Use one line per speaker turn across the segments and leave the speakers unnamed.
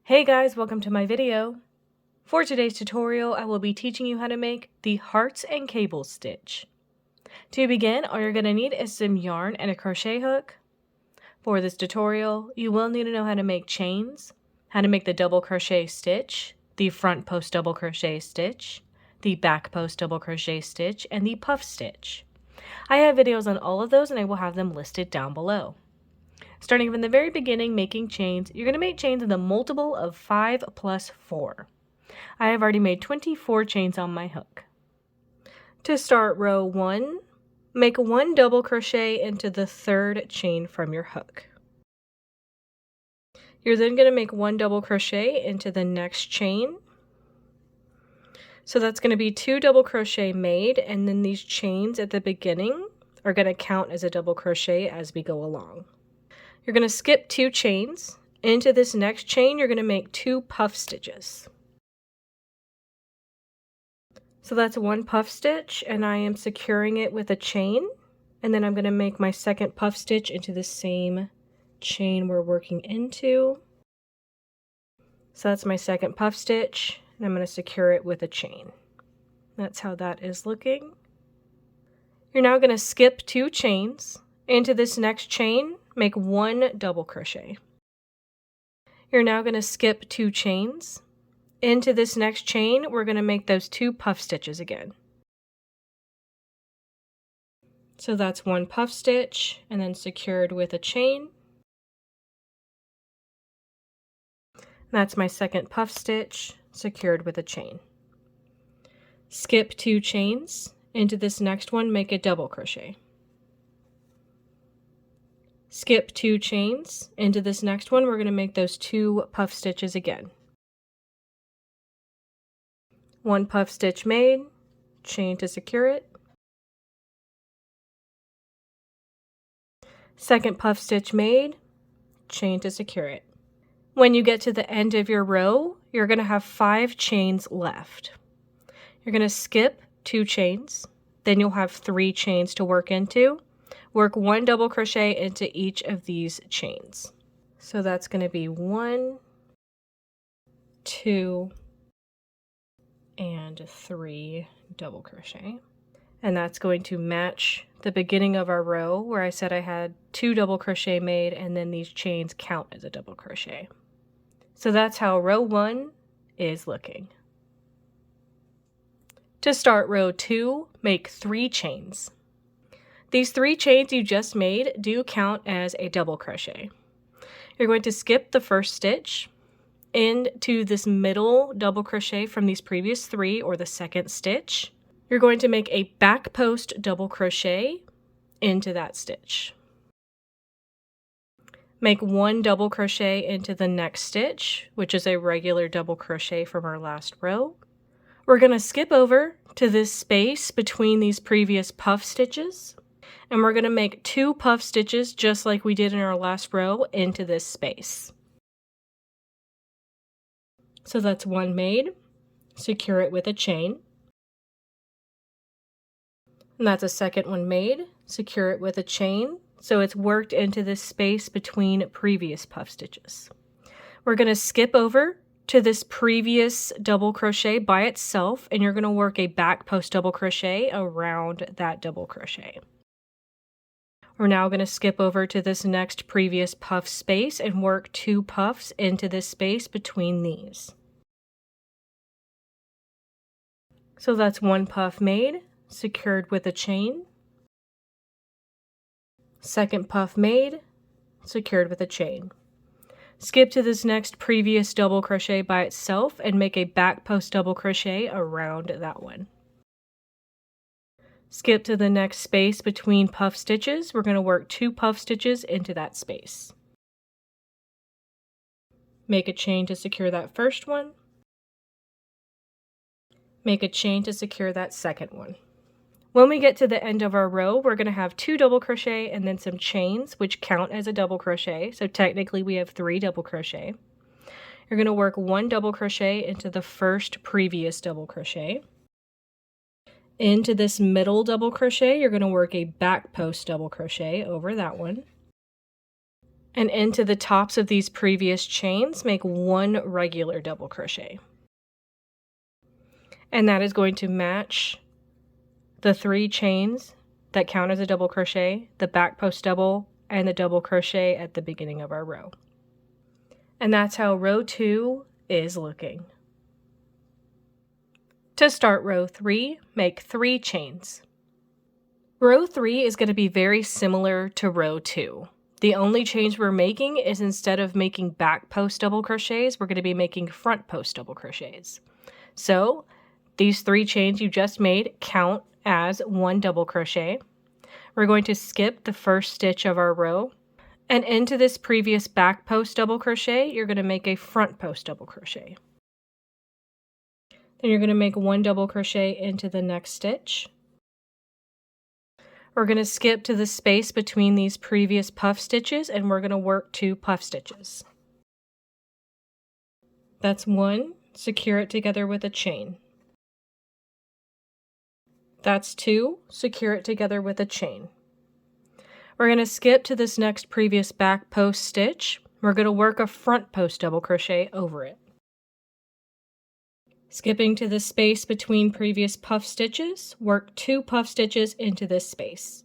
Hey guys, welcome to my video. For today's tutorial, I will be teaching you how to make the hearts and cables stitch. To begin, all you're going to need is some yarn and a crochet hook. For this tutorial, you will need to know how to make chains, how to make the double crochet stitch, the front post double crochet stitch, the back post double crochet stitch, and the puff stitch. I have videos on all of those and I will have them listed down below. Starting from the very beginning, making chains, you're going to make chains in the multiple of 5 plus 4. I have already made 24 chains on my hook. To start row 1, make 1 double crochet into the 3rd chain from your hook. You're then going to make 1 double crochet into the next chain. So that's going to be 2 double crochet made, and then these chains at the beginning are going to count as a double crochet as we go along. You're going to skip 2 chains. Into this next chain, you're going to make 2 puff stitches. So that's 1 puff stitch, and I am securing it with a chain. And then I'm going to make my second puff stitch into the same chain we're working into. So that's my second puff stitch, and I'm going to secure it with a chain. That's how that is looking. You're now going to skip 2 chains. Into this next chain, make 1 double crochet. You're now going to skip 2 chains. Into this next chain, we're going to make those 2 puff stitches again. So that's 1 puff stitch and then secured with a chain. That's my second puff stitch, secured with a chain. Skip 2 chains. Into this next one, make a double crochet. Skip 2 chains. Into this next one, we're going to make those 2 puff stitches again. 1 puff stitch made, chain to secure it. Second puff stitch made, chain to secure it. When you get to the end of your row, you're going to have 5 chains left. You're going to skip 2 chains, then you'll have 3 chains to work into. Work 1 double crochet into each of these chains. So that's going to be 1, 2, and 3 double crochet. And that's going to match the beginning of our row where I said I had 2 double crochet made and then these chains count as a double crochet. So that's how row 1 is looking. To start row 2, make 3 chains. These 3 chains you just made do count as a double crochet. You're going to skip the first stitch into this middle double crochet from these previous 3 or the second stitch. You're going to make a back post double crochet into that stitch. Make 1 double crochet into the next stitch, which is a regular double crochet from our last row. We're going to skip over to this space between these previous puff stitches, and we're going to make 2 puff stitches just like we did in our last row into this space. So that's 1 made, secure it with a chain. And that's a second one made, secure it with a chain, so it's worked into this space between previous puff stitches. We're going to skip over to this previous double crochet by itself, and you're going to work a back post double crochet around that double crochet. We're now going to skip over to this next previous puff space and work 2 puffs into this space between these. So that's 1 puff made, secured with a chain. Second puff made, secured with a chain. Skip to this next previous double crochet by itself and make a back post double crochet around that one. Skip to the next space between puff stitches. We're going to work 2 puff stitches into that space. Make a chain to secure that first one. Make a chain to secure that second one. When we get to the end of our row, we're going to have 2 double crochet and then some chains, which count as a double crochet. So technically we have 3 double crochet. You're going to work 1 double crochet into the first previous double crochet. Into this middle double crochet, you're going to work a back post double crochet over that one. And into the tops of these previous chains, make 1 regular double crochet. And that is going to match the 3 chains that count as a double crochet, the back post double, and the double crochet at the beginning of our row. And that's how row 2 is looking. To start row 3, make 3 chains. Row 3 is going to be very similar to row 2. The only change we're making is instead of making back post double crochets, we're going to be making front post double crochets. So these 3 chains you just made count as 1 double crochet. We're going to skip the first stitch of our row, and into this previous back post double crochet, you're going to make a front post double crochet. Then you're going to make 1 double crochet into the next stitch. We're going to skip to the space between these previous puff stitches, and we're going to work 2 puff stitches. That's 1, secure it together with a chain. That's 2, secure it together with a chain. We're going to skip to this next previous back post stitch. We're going to work a front post double crochet over it. Skipping to the space between previous puff stitches, work 2 puff stitches into this space.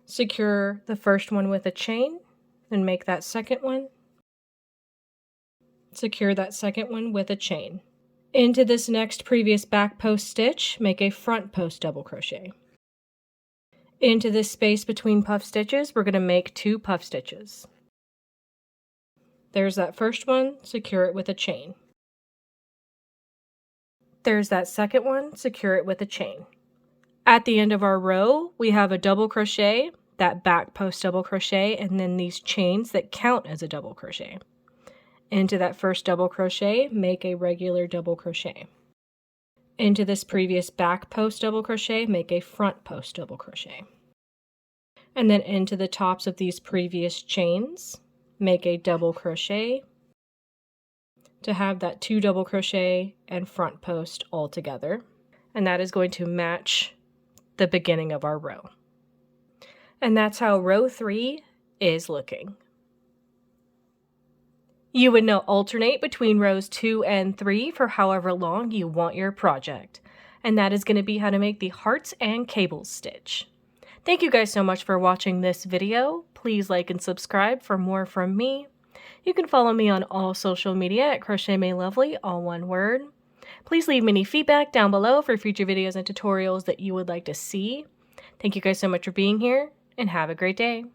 Secure the first one with a chain, and make that second one. Secure that second one with a chain. Into this next previous back post stitch, make a front post double crochet. Into this space between puff stitches, we're going to make 2 puff stitches. There's that first one, secure it with a chain. There's that second one, secure it with a chain. At the end of our row, we have a double crochet, that back post double crochet, and then these chains that count as a double crochet. Into that first double crochet, make a regular double crochet. Into this previous back post double crochet, make a front post double crochet. And then into the tops of these previous chains, make a double crochet to have that 2 double crochet and front post all together. And that is going to match the beginning of our row. And that's how row 3 is looking. You would now alternate between rows 2 and 3 for however long you want your project. And that is going to be how to make the hearts and cables stitch. Thank you guys so much for watching this video. Please like and subscribe for more from me. You can follow me on all social media at crochetmelovely, all one word. Please leave me any feedback down below for future videos and tutorials that you would like to see. Thank you guys so much for being here, and have a great day.